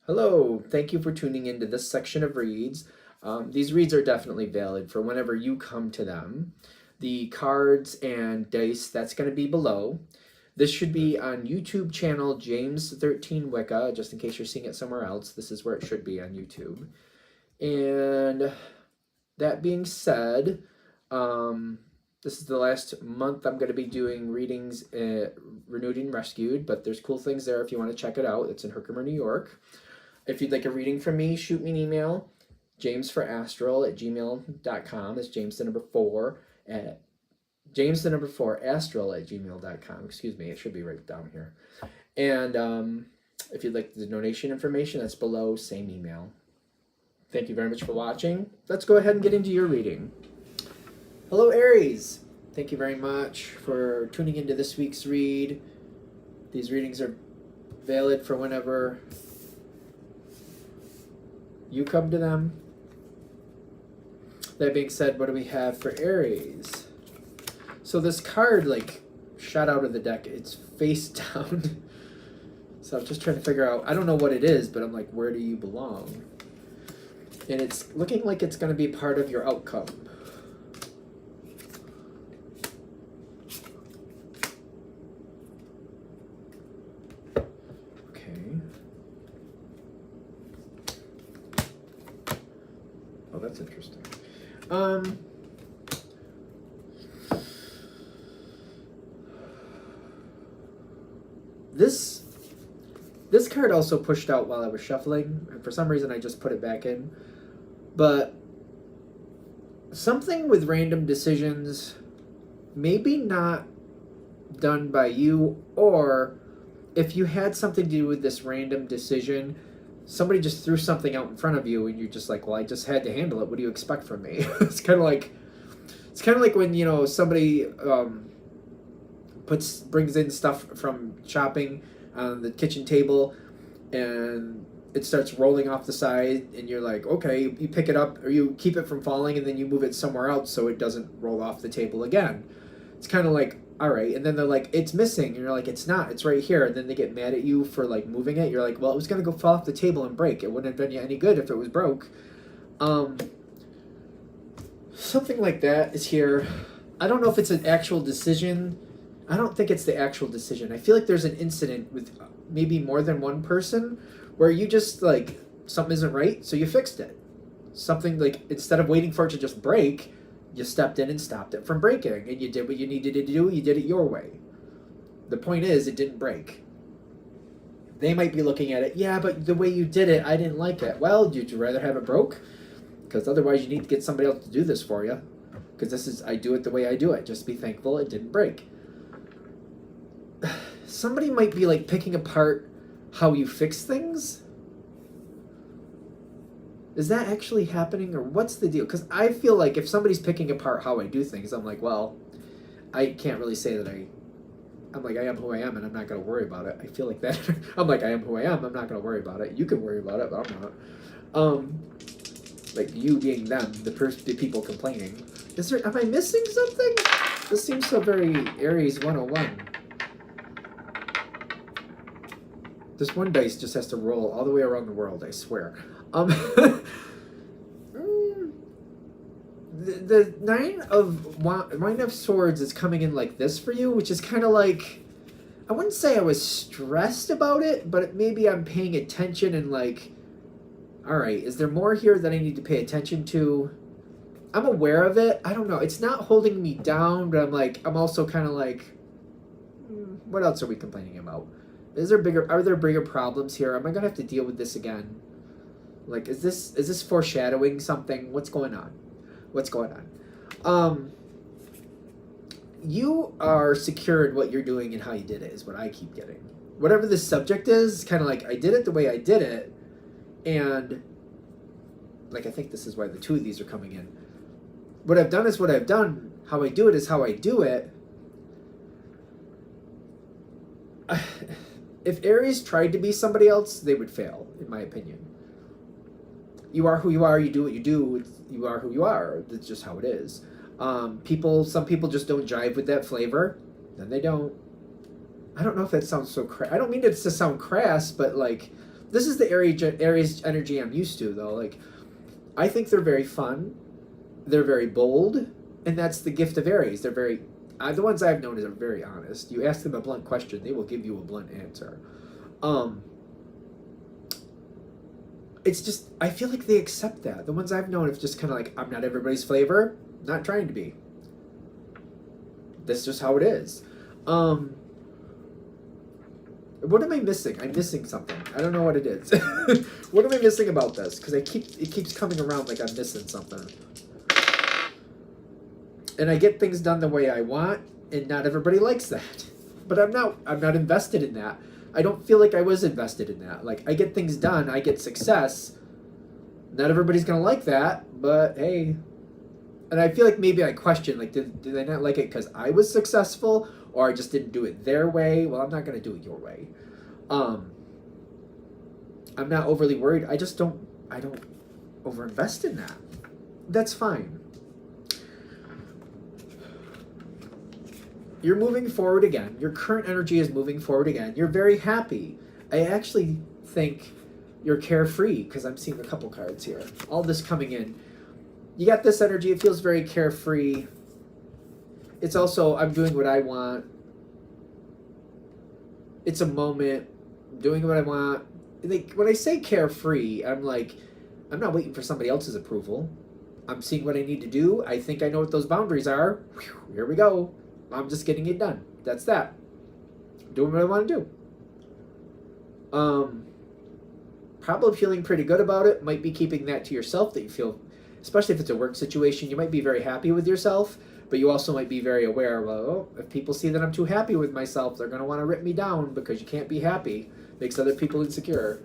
Hello, thank you for tuning into this section of reads. These reads are definitely valid for whenever you come to them. The cards and dice, that's going to be below. This should be on YouTube channel James13 Wicca, just in case you're seeing it somewhere else. This is where it should be on YouTube. And that being said, this is the last month I'm going to be doing readings Renewed and Rescued, but there's cool things there if you want to check it out. It's in Herkimer, New York. If you'd like a reading from me, shoot me an email, jamesforastral@gmail.com. It's James the number 4 at James the number 4 astral@gmail.com. Excuse me, it should be right down here. And if you'd like the donation information, that's below, same email. Thank you very much for watching. Let's go ahead and get into your reading. Hello, Aries. Thank you very much for tuning into this week's read. These readings are valid for whenever you come to them. That being said, what do we have for Aries? So this card shot out of the deck. It's face down. So I'm just trying to figure out, I don't know what it is, but I'm like, where do you belong? And it's looking like it's going to be part of your outcome. Oh, that's interesting. This card also pushed out while I was shuffling, and for some reason I just put it back in. But something with random decisions, maybe not done by you, or if you had something to do with this random decision, somebody just threw something out in front of you and you're just like, well, I just had to handle it. What do you expect from me? It's kind of like when, you know, somebody brings in stuff from shopping on the kitchen table and it starts rolling off the side and you're like, okay, you pick it up or you keep it from falling and then you move it somewhere else so it doesn't roll off the table again. It's kind of like, all right, and then they're like, it's missing, and you're like, it's not, it's right here, and then they get mad at you for moving it. You're like, well, it was gonna go fall off the table and break. It wouldn't have done you any good if it was broke. Something like that is here. I don't know if it's an actual decision. I don't think it's the actual decision. I feel like there's an incident with maybe more than one person where you just something isn't right, so you fixed it. Something instead of waiting for it to just break, you stepped in and stopped it from breaking, and you did what you needed to do. You did it your way. The point is, it didn't break. They might be looking at it, yeah, but the way you did it, I didn't like it. Well, would you rather have it broke? Because otherwise you need to get somebody else to do this for you. Because I do it the way I do it. Just be thankful it didn't break. Somebody might be picking apart how you fix things. Is that actually happening, or what's the deal? Because I feel like if somebody's picking apart how I do things, I'm like, well, I can't really say that I'm like, I am who I am, and I'm not going to worry about it. I feel like that. I'm like, I am who I am, I'm not going to worry about it. You can worry about it, but I'm not. You being them, the people complaining. Am I missing something? This seems so very Aries 101. This one dice just has to roll all the way around the world, I swear. The Nine of Swords is coming in like this for you, which is kind of I wouldn't say I was stressed about it, but maybe I'm paying attention and all right, is there more here that I need to pay attention to? I'm aware of it. I don't know. It's not holding me down, but I'm also kind of what else are we complaining about? Are there bigger problems here? Am I gonna have to deal with this again? Is this foreshadowing something? What's going on? You are secure in what you're doing and how you did it is what I keep getting. Whatever the subject is, kind of I did it the way I did it, and I think this is why the two of these are coming in. What I've done is what I've done. How I do it is how I do it. If Aries tried to be somebody else, they would fail, in my opinion. You are who you are, you do what you do, you are who you are. That's just how it is. Some people just don't jive with that flavor, then they don't. I don't know if that sounds so crass. I don't mean it to sound crass, but this is the Aries energy I'm used to, though. Like, I think they're very fun, they're very bold, and that's the gift of Aries. They're very, the ones I've known are very honest. You ask them a blunt question, they will give you a blunt answer. It's just, I feel like they accept that. The ones I've known have just kind of like, I'm not everybody's flavor, not trying to be. That's just how it is. What am I missing? I'm missing something. I don't know what it is. What am I missing about this? Because it keeps coming around like I'm missing something. And I get things done the way I want, and not everybody likes that. But I'm not invested in that. I don't feel like I was invested in that. Like, I get things done, I get success. Not everybody's gonna like that, but hey. And I feel like maybe I question, like, did they not like it because I was successful, or I just didn't do it their way? Well, I'm not gonna do it your way. I'm not overly worried. I don't overinvest in that. That's fine. You're moving forward again. Your current energy is moving forward again. You're very happy. I actually think you're carefree, because I'm seeing a couple cards here. All this coming in. You got this energy. It feels very carefree. It's also, I'm doing what I want. It's a moment. I'm doing what I want. Like, when I say carefree, I'm like, I'm not waiting for somebody else's approval. I'm seeing what I need to do. I think I know what those boundaries are. Whew, here we go. I'm just getting it done. That's that. Doing what I want to do. Probably feeling pretty good about it. Might be keeping that to yourself, that you feel, especially if it's a work situation, you might be very happy with yourself, but you also might be very aware, well, if people see that I'm too happy with myself, they're going to want to rip me down, because you can't be happy. Makes other people insecure.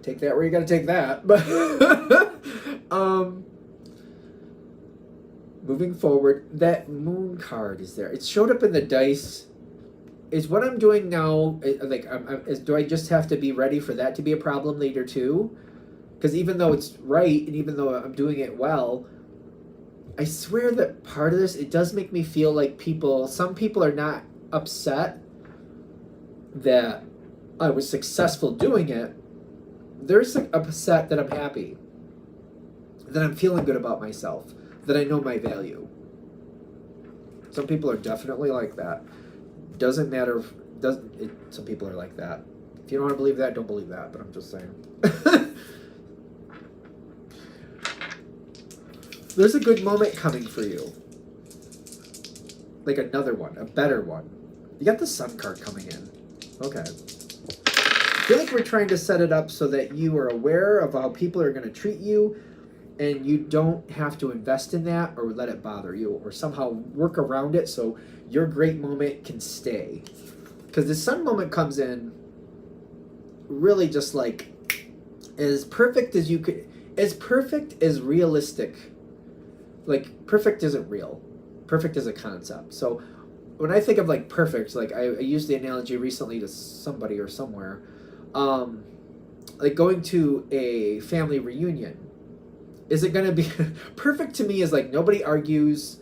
Take that where you got to take that. But moving forward, that moon card is there. It showed up in the dice. Is what I'm doing now, like, do I just have to be ready for that to be a problem later too? Because even though it's right, and even though I'm doing it well, I swear that part of this, it does make me feel like some people are not upset that I was successful doing it. They're upset that I'm happy, that I'm feeling good about myself, that I know my value. Some people are definitely like that. Doesn't matter. Some people are like that. If you don't want to believe that, don't believe that. But I'm just saying. There's a good moment coming for you. Like another one, a better one. You got the Sun card coming in. Okay. I feel like we're trying to set it up so that you are aware of how people are going to treat you, and you don't have to invest in that or let it bother you, or somehow work around it so your great moment can stay. Because the Sun moment comes in really just like as perfect as you could, as perfect as realistic. Like, perfect isn't real. Perfect is a concept. So when I think of like perfect, like I used the analogy recently to somebody or somewhere, like going to a family reunion. Is it going to be perfect? To me is like nobody argues,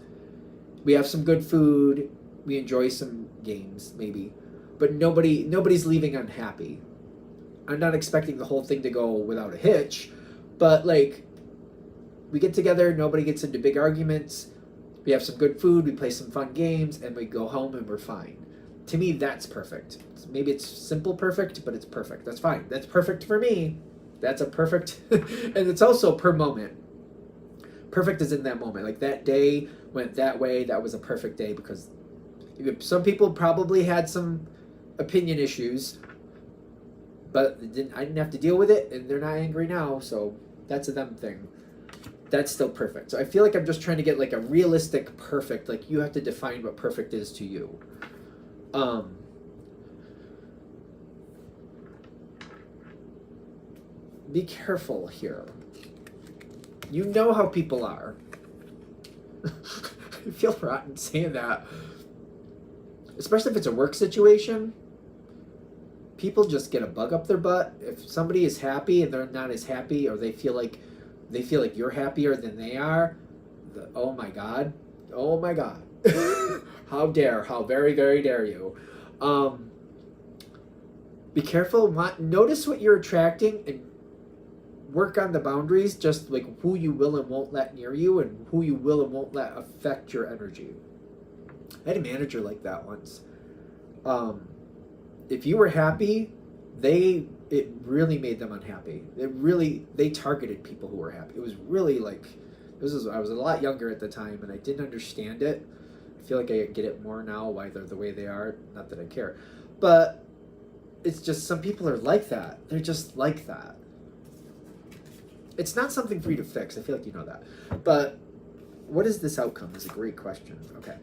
we have some good food, we enjoy some games maybe, but nobody's leaving unhappy. I'm not expecting the whole thing to go without a hitch, but like, we get together, nobody gets into big arguments, we have some good food, we play some fun games, and we go home and we're fine. To me, that's perfect. Maybe it's simple perfect, but it's perfect. That's fine. That's perfect for me. That's a perfect, and it's also per moment. Perfect is in that moment. Like, that day went that way, that was a perfect day, because some people probably had some opinion issues, but I didn't have to deal with it, and they're not angry now, so that's a them thing. That's still perfect. So I feel like I'm just trying to get like a realistic perfect, like you have to define what perfect is to you. Be careful here. You know how people are. I feel rotten saying that. Especially if it's a work situation. People just get a bug up their butt. If somebody is happy and they're not as happy, or they feel like you're happier than they are, oh my God. How very, very dare you. Be careful. Notice what you're attracting and work on the boundaries, just like who you will and won't let near you and who you will and won't let affect your energy. I had a manager like that once. If you were happy, it really made them unhappy. They targeted people who were happy. It was really like, I was a lot younger at the time and I didn't understand it. I feel like I get it more now why they're the way they are. Not that I care. But it's just some people are like that. They're just like that. It's not something for you to fix. I feel like you know that. But what is this outcome is a great question. Okay.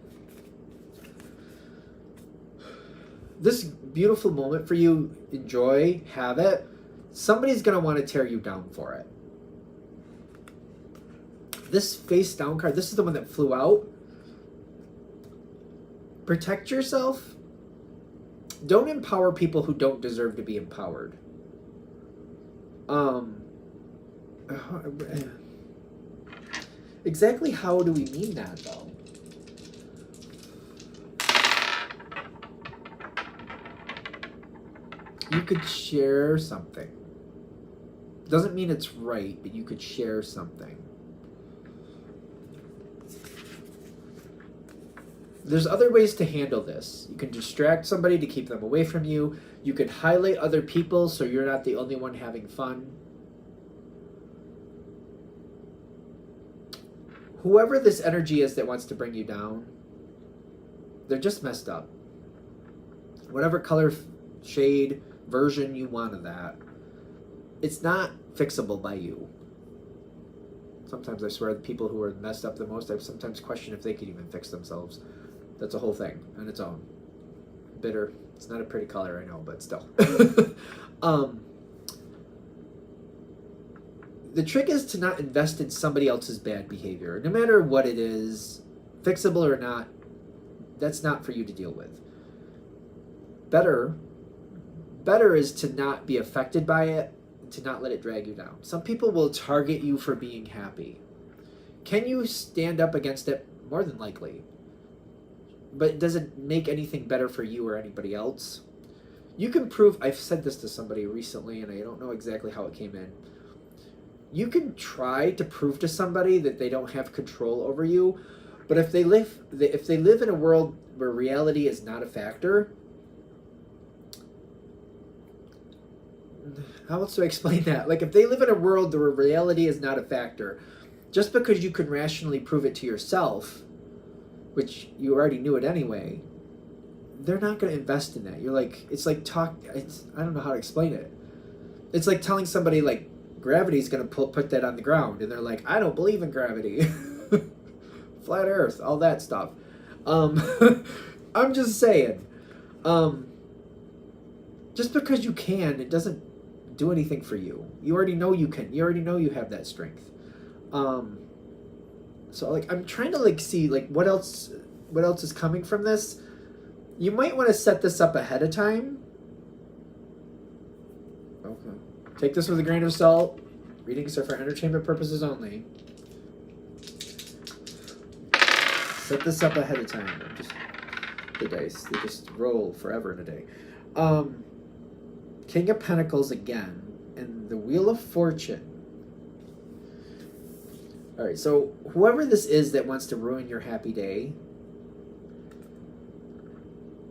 This beautiful moment for you, enjoy, have it. Somebody's going to want to tear you down for it. This face down card, this is the one that flew out. Protect yourself. Don't empower people who don't deserve to be empowered. Exactly how do we mean that, though? You could share something. Doesn't mean it's right, but you could share something. There's other ways to handle this. You can distract somebody to keep them away from you. You can highlight other people so you're not the only one having fun. Whoever this energy is that wants to bring you down, they're just messed up. Whatever color, shade, version you want of that, it's not fixable by you. Sometimes I swear the people who are messed up the most, I sometimes question if they could even fix themselves. That's a whole thing on its own. Bitter. It's not a pretty color, I know, but still. The trick is to not invest in somebody else's bad behavior. No matter what it is, fixable or not, that's not for you to deal with. Better is to not be affected by it, to not let it drag you down. Some people will target you for being happy. Can you stand up against it? More than likely. But does it make anything better for you or anybody else? You can prove, I've said this to somebody recently and I don't know exactly how it came in. You can try to prove to somebody that they don't have control over you, but if they live in a world where reality is not a factor, how else do I explain that? Like if they live in a world where reality is not a factor, just because you can rationally prove it to yourself, which you already knew it anyway, they're not going to invest in that. You're like, I don't know how to explain it. It's like telling somebody like gravity's going to put that on the ground, and they're like, I don't believe in gravity. Flat earth, all that stuff. I'm just saying, just because you can, it doesn't do anything for you. You already know you can. You already know you have that strength. So like I'm trying to like see like what else is coming from this. You might want to set this up ahead of time. Okay. Take this with a grain of salt. Readings are for entertainment purposes only. Set this up ahead of time. Just the dice. They just roll forever in a day. King of Pentacles again. And the Wheel of Fortune. Alright, so whoever this is that wants to ruin your happy day,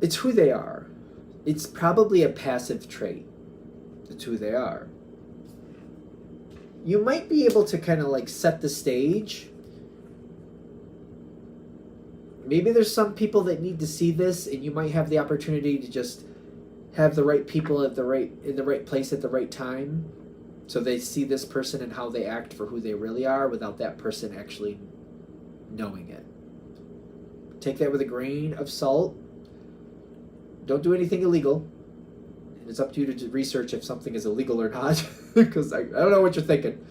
it's who they are. It's probably a passive trait. It's who they are. You might be able to kind of like set the stage. Maybe there's some people that need to see this, and you might have the opportunity to just have the right people in the right place at the right time, so they see this person and how they act for who they really are without that person actually knowing it. Take that with a grain of salt. Don't do anything illegal. It's up to you to research if something is illegal or not, because I don't know what you're thinking.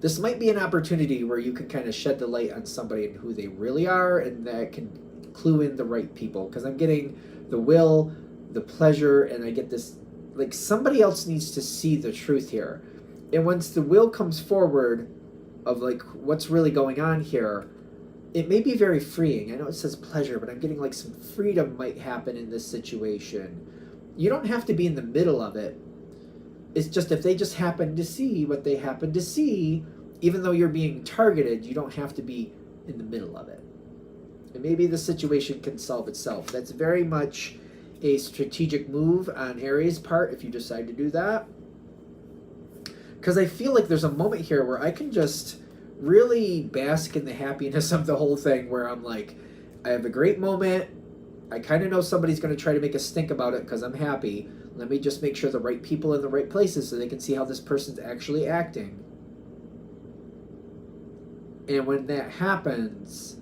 This might be an opportunity where you can kind of shed the light on somebody and who they really are, and that can clue in the right people. Because I'm getting the will, the pleasure, and I get this, like somebody else needs to see the truth here. And once the will comes forward of like what's really going on here, it may be very freeing. I know it says pleasure, but I'm getting like some freedom might happen in this situation. You don't have to be in the middle of it. It's just if they just happen to see what they happen to see, even though you're being targeted, you don't have to be in the middle of it. And maybe the situation can solve itself. That's very much a strategic move on Aries' part if you decide to do that. Because I feel like there's a moment here where I can just really bask in the happiness of the whole thing, where I'm like, I have a great moment. I kind of know somebody's going to try to make a stink about it because I'm happy. Let me just make sure the right people in the right places so they can see how this person's actually acting. And when that happens,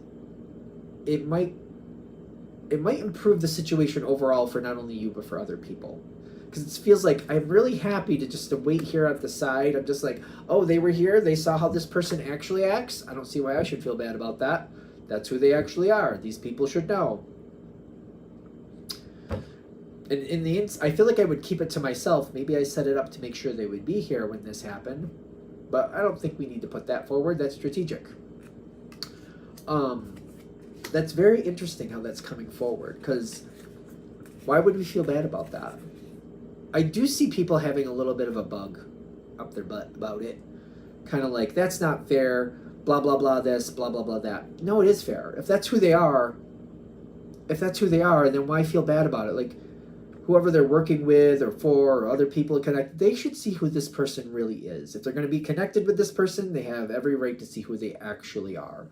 it might improve the situation overall for not only you but for other people. Because it feels like I'm really happy to wait here at the side. I'm just like, oh, they were here. They saw how this person actually acts. I don't see why I should feel bad about that. That's who they actually are. These people should know. And in the I feel like I would keep it to myself. Maybe I set it up to make sure they would be here when this happened. But I don't think we need to put that forward. That's strategic. That's very interesting how that's coming forward. Because why would we feel bad about that? I do see people having a little bit of a bug up their butt about it. Kind of like, that's not fair, blah, blah, blah, this, blah, blah, blah, that. No, it is fair. If that's who they are, then why feel bad about it? Like, whoever they're working with or for or other people connected, they should see who this person really is. If they're going to be connected with this person, they have every right to see who they actually are.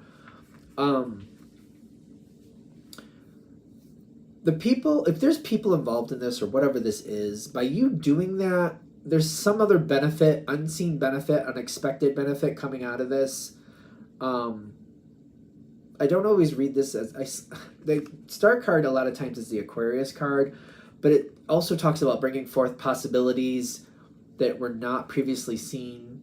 The people, if there's people involved in this or whatever this is, by you doing that, there's some other benefit, unseen benefit, unexpected benefit coming out of this. I don't always read this as, the star card a lot of times is the Aquarius card, but it also talks about bringing forth possibilities that were not previously seen,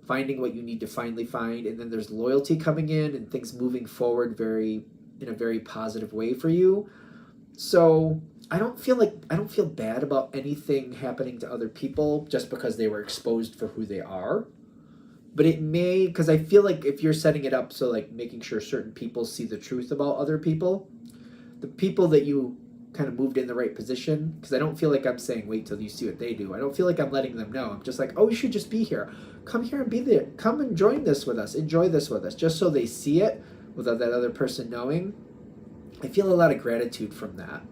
finding what you need to finally find, and then there's loyalty coming in and things moving forward in a very positive way for you. So I don't feel bad about anything happening to other people just because they were exposed for who they are. But it may, because I feel like if you're setting it up so like making sure certain people see the truth about other people, the people that you kind of moved in the right position, because I don't feel like I'm saying wait till you see what they do. I don't feel like I'm letting them know. I'm just like, oh, you should just be here. Come here and be there. Come and join this with us. Enjoy this with us. Just so they see it without that other person knowing. I feel a lot of gratitude from that.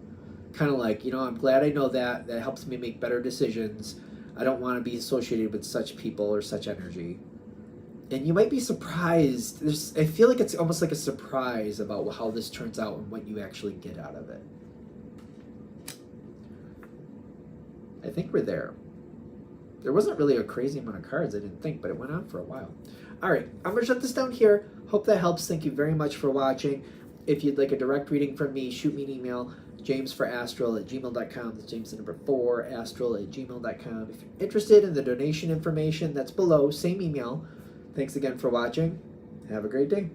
Kind of like, I'm glad I know that. That helps me make better decisions. I don't want to be associated with such people or such energy. And you might be surprised. I feel like it's almost like a surprise about how this turns out and what you actually get out of it. I think we're there. There wasn't really a crazy amount of cards, I didn't think, but it went on for a while. All right, I'm going to shut this down here. Hope that helps. Thank you very much for watching. If you'd like a direct reading from me, shoot me an email, jamesforastral@gmail.com. That's James the number 4, astral@gmail.com. If you're interested in the donation information, that's below, same email. Thanks again for watching. Have a great day.